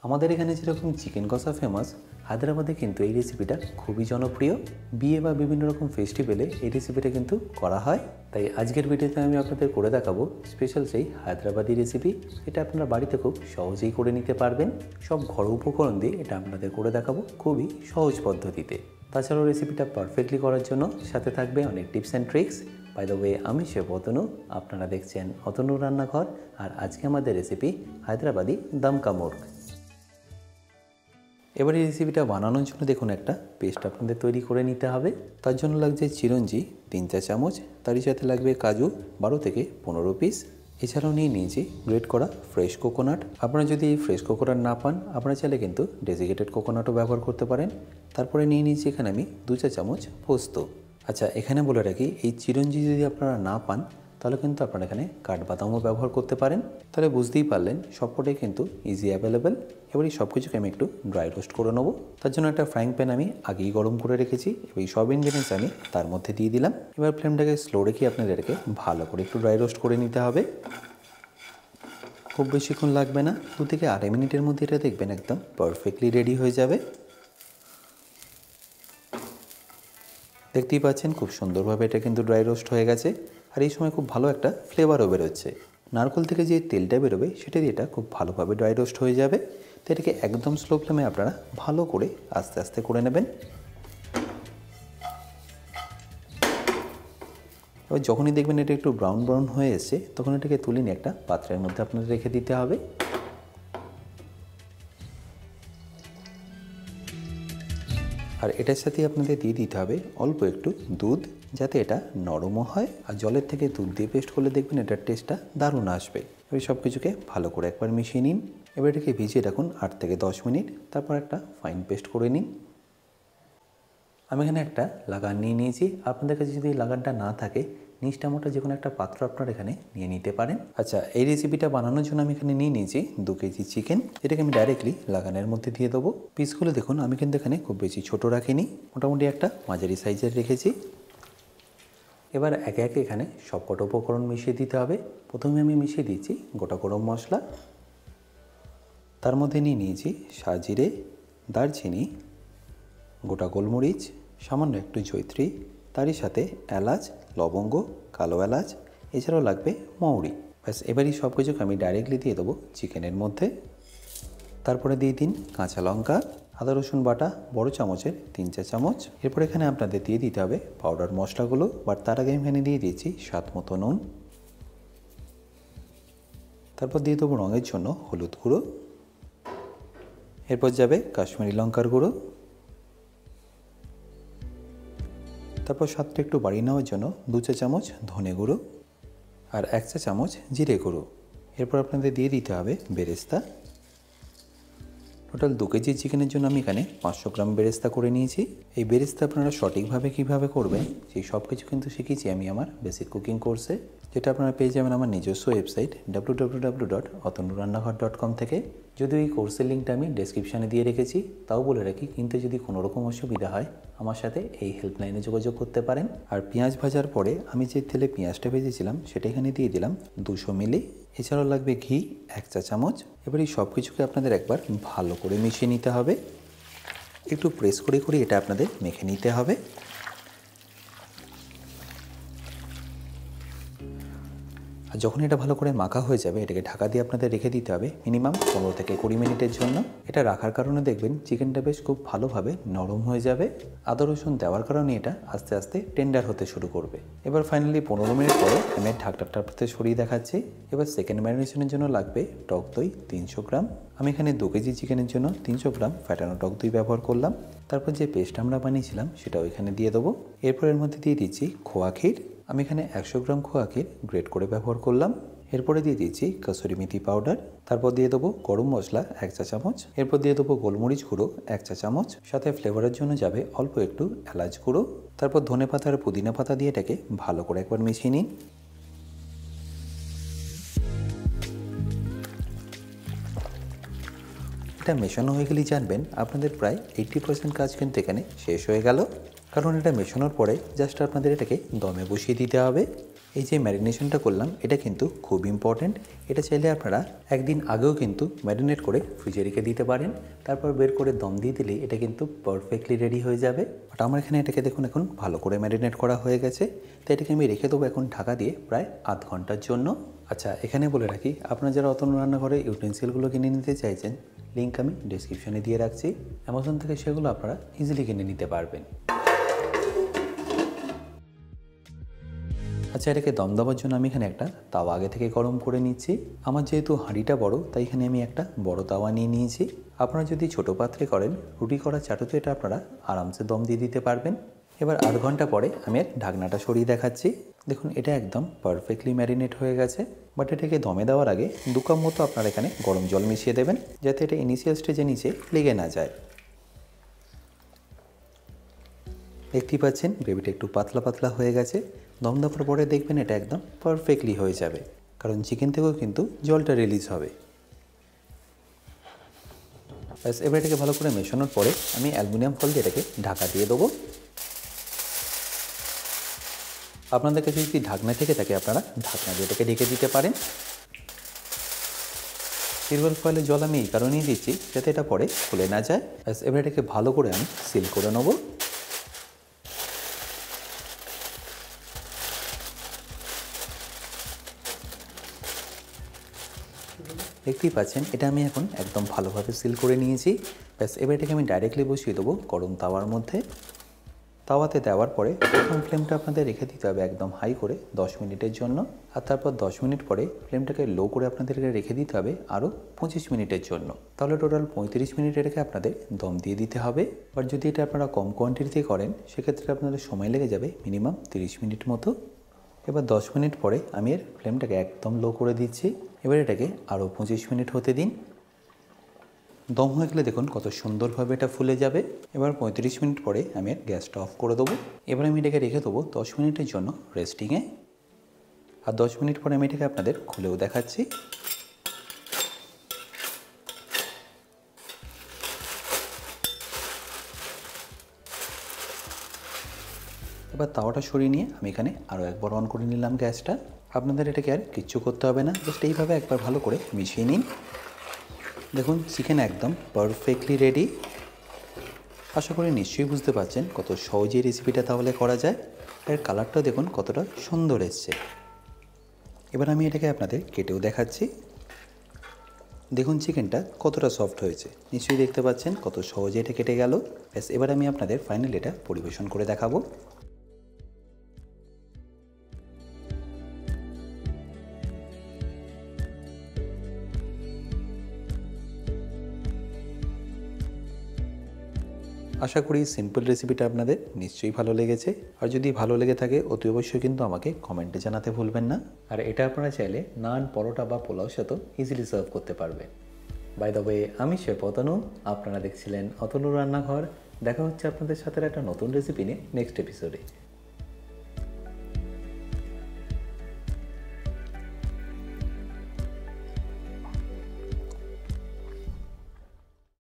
আমাদের এখানে যেরকম চিকেন কষা ফেমাস, হায়দ্রাবাদে কিন্তু এই রেসিপিটা খুবই জনপ্রিয়। বিয়ে বা বিভিন্ন রকম ফেস্টিভ্যালে এই রেসিপিটা কিন্তু করা হয়। তাই আজকের ভিডিওতে আমি আপনাদের করে দেখাবো স্পেশাল সেই হায়দ্রাবাদি রেসিপি। এটা আপনারা বাড়িতে খুব সহজেই করে নিতে পারবেন। সব ঘরোয়া উপকরণ দিয়ে এটা আপনাদের করে দেখাবো খুবই সহজ পদ্ধতিতে। তাছাড়াও রেসিপিটা পারফেক্টলি করার জন্য সাথে থাকবে অনেক tips and tricks. By the way, আমি শেফ অতনু, আপনারা দেখছেন অতনু রান্নাঘর। আর আজকে আমাদের রেসিপি হায়দ্রাবাদি দমকা মুর্গ। এবার এই রেসিপিটা বানানোর জন্য দেখুন একটা পেস্ট আপনাদের তৈরি করে নিতে হবে। তার জন্য লাগছে চিরঞ্জি 3-4 চামচ, তারই সাথে লাগবে কাজু 12 থেকে 15 পিস। এছাড়াও নিয়েছি গ্রেট করা ফ্রেশ কোকোনাট। আপনারা যদি ফ্রেশ কোকোনাট না পান, আপনারা চাইলে কিন্তু ডেজিকেটেড কোকোনাটও ব্যবহার করতে পারেন। তারপরে নিয়েছি এখানে আমি 2-4 চামচ পোস্ত। আচ্ছা, এখানে বলে রাখি, এই চিরঞ্জি যদি আপনারা না পান তাহলে কিন্তু আপনারা এখানে কাঠবাদামও ব্যবহার করতে পারেন। তাহলে বুঝতেই পারলেন সবকটাই কিন্তু ইজি অ্যাভেলেবেল। এবার এই সব কিছুকে আমি একটু ড্রাই রোস্ট করে নেবো। তার জন্য একটা ফ্রাইং প্যান আমি আগেই গরম করে রেখেছি। এবার এই সব ইনগ্রিডিয়েন্টস আমি তার মধ্যে দিয়ে দিলাম। এবার ফ্লেমটাকে স্লো রেখে আপনাদেরকে ভালো করে একটু ড্রাই রোস্ট করে নিতে হবে। খুব বেশিক্ষণ লাগবে না, 2 থেকে 2.5 মিনিটের মধ্যে এটা দেখবেন একদম পারফেক্টলি রেডি হয়ে যাবে। দেখতেই পাচ্ছেন খুব সুন্দরভাবে এটা কিন্তু ড্রাই রোস্ট হয়ে গেছে। আর এই সময় খুব ভালো একটা ফ্লেভারও বেরোচ্ছে। নারকেল থেকে যে তেলটা বেরোবে সেটা দিয়ে এটা খুব ভালোভাবে ড্রাই রোস্ট হয়ে যাবে। তো এটাকে একদম স্লো ফ্লেমে আপনারা ভালো করে আস্তে আস্তে করে নেবেন। এবার যখনই দেখবেন এটা একটু ব্রাউন ব্রাউন হয়ে এসছে, তখন এটাকে তুলে নিয়ে একটা পাত্রের মধ্যে আপনাদের রেখে দিতে হবে। আর এটার সাথে আপনাদের দিয়ে দিতে হবে অল্প একটু দুধ, যাতে এটা নরমও হয়। আর জলের থেকে দুধ দিয়ে পেস্ট করলে দেখবেন এটার টেস্টটা দারুণ আসবে। এবার সব কিছুকে ভালো করে একবার মিশিয়ে নিন। এবার এটাকে ভিজিয়ে রাখুন 8 থেকে 10 মিনিট। তারপর একটা ফাইন পেস্ট করে নিন। আমি এখানে একটা লাগান নিয়ে নিয়েছি। আপনাদের কাছে যদি লাগানটা না থাকে, নিচটা মোটা যে কোনো একটা পাত্র আপনারা এখানে নিয়ে নিতে পারেন। আচ্ছা, এই রেসিপিটা বানানোর জন্য আমি এখানে নিয়ে নিয়েছি 2 কেজি চিকেন। এটাকে আমি ডাইরেক্টলি লাগানের মধ্যে দিয়ে দেবো। পিসগুলো দেখুন আমি কিন্তু এখানে খুব বেশি ছোট রাখিনি, মোটামুটি একটা মাঝারি সাইজের রেখেছি। এবার একে একে এখানে সবকটা উপকরণ মিশিয়ে দিতে হবে। প্রথমে আমি মিশিয়ে দিচ্ছি গোটা গরম মশলা। তার মধ্যে নিয়ে নিয়েছি সাজিরে, দারচিনি, গোটা গোলমরিচ, সামান্য একটু জয়ত্রী, তারই সাথে এলাচ, লবঙ্গ, কালো এলাচ, এছাড়াও লাগবে মৌরি। ব্যাস, এবারই সব কিছুকে আমি ডাইরেক্টলি দিয়ে দেবো চিকেনের মধ্যে। তারপরে দিয়ে দিন কাঁচা লঙ্কা, আদা রসুন বাটা বড় চামচের 3-4 চামচ। এরপর এখানে আপনাদের দিয়ে দিতে হবে পাউডার মশলাগুলো। বাট তার আগে আমি এখানে দিয়ে দিয়েছি স্বাদ মতো নুন। তারপর দিয়ে দেবো রঙের জন্য হলুদ গুঁড়ো। এরপর যাবে কাশ্মীরি লঙ্কার গুঁড়ো। তারপর স্বাদটা একটু বাড়িয়ে নেওয়ার জন্য 2-4 চামচ ধনে গুঁড়ো আর 1 চা চামচ জিরে গুঁড়ো। এরপর আপনাদের দিয়ে দিতে হবে বেরেস্তা। টোটাল 2 কেজি চিকেনের জন্য আমি এখানে 500 গ্রাম বেরেস্তা করে নিয়েছি। এই বেরেস্তা আপনারা সঠিকভাবে কীভাবে করবেন সেই সব কিছু কিন্তু শিখেছি আমি আমার বেসিক কুকিং কোর্সে, যেটা আপনারা পেয়ে যাবেন আমার নিজস্ব ওয়েবসাইট www.otonurannahar.com থেকে। যদিও এই কোর্সের লিঙ্কটা আমি ডেসক্রিপশানে দিয়ে রেখেছি, তাও বলে রাখি, কিন্তু যদি কোনো রকম অসুবিধা হয় আমার সাথে এই হেল্পলাইনে যোগাযোগ করতে পারেন। আর পেঁয়াজ ভাজার পরে আমি যে তেলে পেঁয়াজটা ভেজেছিলাম সেটা এখানে দিয়ে দিলাম 200 মিলি। এছাড়াও লাগবে ঘি 1 চা চামচ। এবার এই সব কিছুকে আপনাদের একবার ভালো করে মিশিয়ে নিতে হবে। একটু প্রেস করে করে এটা আপনাদের মেখে নিতে হবে। আর যখন এটা ভালো করে মাখা হয়ে যাবে, এটাকে ঢাকা দিয়ে আপনাদের রেখে দিতে হবে মিনিমাম 15 থেকে 20 মিনিটের জন্য। এটা রাখার কারণে দেখবেন চিকেনটা বেশ খুব ভালোভাবে নরম হয়ে যাবে। আদা রসুন দেওয়ার কারণে এটা আস্তে আস্তে টেন্ডার হতে শুরু করবে। এবার ফাইনালি 15 মিনিট পরে আমি ঢাকটাটা আপনাদের সরিয়ে দেখাচ্ছি। এবার সেকেন্ড ম্যারিনেশনের জন্য লাগবে টক দই 300 গ্রাম। আমি এখানে 2 কেজি চিকেনের জন্য 300 গ্রাম ফ্যাটানো টক দই ব্যবহার করলাম। তারপর যে পেস্ট আমরা বানিয়েছিলাম সেটাও এখানে দিয়ে দেবো। এরপর এর মধ্যে দিয়ে দিচ্ছি খোয়া ক্ষীর। আমি এখানে 100 গ্রাম খোয়া ক্ষীর গ্রেট করে ব্যবহার করলাম। এরপরে দিয়ে দিচ্ছি কসুরি মেথি পাউডার। তারপর দিয়ে দেবো গরম মশলা 1 চা চামচ। এরপর দিয়ে দেবো গোলমরিচ গুঁড়ো 1 চা চামচ। সাথে ফ্লেভারের জন্য যাবে অল্প একটু এলাচ গুঁড়ো। তারপর ধনে পাতা আর পুদিনা পাতা দিয়ে এটাকে ভালো করে একবার মিশিয়ে নিন। এটা মেশানো হয়ে গেলেই জানবেন আপনাদের প্রায় 80% কাজ কিন্তু এখানে শেষ হয়ে গেল। কারণ এটা মেশানোর পরে জাস্ট আপনাদের এটাকে দমে বসিয়ে দিতে হবে। এই যে ম্যারিনেশনটা করলাম এটা কিন্তু খুব ইম্পর্ট্যান্ট। এটা চাইলে আপনারা একদিন আগেও কিন্তু ম্যারিনেট করে ফ্রিজে রেখে দিতে পারেন, তারপর বের করে দম দিয়ে দিলেই এটা কিন্তু পারফেক্টলি রেডি হয়ে যাবে। বাট আমার এখানে এটাকে দেখুন এখন ভালো করে ম্যারিনেট করা হয়ে গেছে, তো এটাকে আমি রেখে দেবো এখন ঢাকা দিয়ে প্রায় আধ ঘন্টার জন্য। আচ্ছা, এখানে বলে রাখি, আপনারা যারা অতনু রান্নাঘরে ইউটেন্সিলগুলো কিনে নিতে চাইছেন, লিঙ্ক আমি ডিসক্রিপশনে দিয়ে রাখছি, অ্যামাজন থেকে সেগুলো আপনারা ইজিলি কিনে নিতে পারবেন। আচ্ছা, এটাকে দম দেওয়ার জন্য আমি এখানে একটা তাওয়া আগে থেকে গরম করে নিচ্ছি। আমার যেহেতু হাঁড়িটা বড়, তাই এখানে আমি একটা বড় তাওয়া নিয়ে নিয়েছি। আপনারা যদি ছোটো পাত্রে করেন, রুটি করার চাটুতে এটা আপনারা আরামসে দম দিয়ে দিতে পারবেন। এবার আধ ঘন্টা পরে আমি এর ঢাকনাটা সরিয়ে দেখাচ্ছি। দেখুন এটা একদম পারফেক্টলি ম্যারিনেট হয়ে গেছে। বাট এটাকে দমে দেওয়ার আগে 2 কাপ মতো আপনারা এখানে গরম জল মিশিয়ে দেবেন, যাতে এটা ইনিশিয়াল স্টেজে নিচে লেগে না যায়। দেখতেই পাচ্ছেন গ্রেভিটা একটু পাতলা পাতলা হয়ে গেছে। দম দেওয়ার পরে দেখবেন এটা একদম পারফেক্টলি হয়ে যাবে, কারণ চিকেন থেকেও কিন্তু জলটা রিলিজ হবে। ব্যাস, এবার এটাকে ভালো করে মেশানোর পরে আমি অ্যালুমিনিয়াম ফয়েল দিয়ে এটাকে ঢাকা দিয়ে দেবো। আপনাদের কাছে যদি ঢাকনা থেকে থাকে আপনারা ঢাকনা দিয়ে এটাকে ঢেকে দিতে পারেন। সিলভার ফয়েলের জল আমি এই কারণেই দিচ্ছি যাতে এটা পরে খুলে না যায়। ব্যাস, এবার এটাকে ভালো করে আমি সিল করে নেব। দেখতেই পাচ্ছেন এটা আমি এখন একদম ভালোভাবে সিল করে নিয়েছি। ব্যাস, এবার এটাকে আমি ডাইরেক্টলি বসিয়ে দেবো গরম তাওয়ার মধ্যে। তাওয়াতে দেওয়ার পরে প্রথম ফ্লেমটা আপনাদের রেখে দিতে হবে একদম হাই করে 10 মিনিটের জন্য, আর তারপর 10 মিনিট পরে ফ্লেমটাকে লো করে আপনাদেরকে রেখে দিতে হবে আরও 25 মিনিটের জন্য। তাহলে টোটাল 35 মিনিট এটাকে আপনাদের দম দিয়ে দিতে হবে। বাট যদি এটা আপনারা কম কোয়ান্টিটিতে করেন, সেক্ষেত্রে আপনাদের সময় লেগে যাবে মিনিমাম 30 মিনিট মতো। এবার 10 মিনিট পরে আমি এর ফ্লেমটাকে একদম লো করে দিচ্ছি। এবার এটাকে আরও 25 মিনিট হতে দিন। দম হয়ে গেলে দেখুন কত সুন্দরভাবে এটা ফুলে যাবে। এবার 35 মিনিট পরে আমি গ্যাসটা অফ করে দেবো। এবার আমি এটাকে রেখে দেবো 10 মিনিটের জন্য রেস্টিংয়ে। আর 10 মিনিট পরে আমি এটাকে আপনাদের খুলেও দেখাচ্ছি। এবার তাওয়াটা সরিয়ে নিয়ে আমি এখানে আরও একবার অন করে নিলাম গ্যাসটা। আপনাদের এটাকে আর কিচ্ছু করতে হবে না, জাস্ট এইভাবে একবার ভালো করে মিশিয়ে নিন। দেখুন চিকেন একদম পারফেক্টলি রেডি। আশা করি নিশ্চয়ই বুঝতে পারছেন কত সহজেই রেসিপিটা তাহলে করা যায়। এর কালারটা দেখুন কতটা সুন্দর এসছে। এবার আমি এটাকে আপনাদের কেটেও দেখাচ্ছি। দেখুন চিকেনটা কতটা সফট হয়েছে, নিশ্চয়ই দেখতে পাচ্ছেন কত সহজে এটা কেটে গেল। ব্যাস, এবার আমি আপনাদের ফাইনালি এটা পরিবেশন করে দেখাবো। আশা করি সিম্পল রেসিপিটা আপনাদের নিশ্চয়ই ভালো লেগেছে। আর যদি ভালো লেগে থাকে অতি অবশ্যই কিন্তু আমাকে কমেন্টে জানাতে ভুলবেন না। আর এটা আপনারা চাইলে নান, পরোটা বা পোলাওর সাথেও ইজিলি সার্ভ করতে পারবেন। বাই দ্য ওয়ে, আমি শেফ অতনু, আপনারা দেখছিলেন অতনু রান্নাঘর। দেখা হচ্ছে আপনাদের সাথে একটা নতুন রেসিপি নিয়ে নেক্সট এপিসোডে।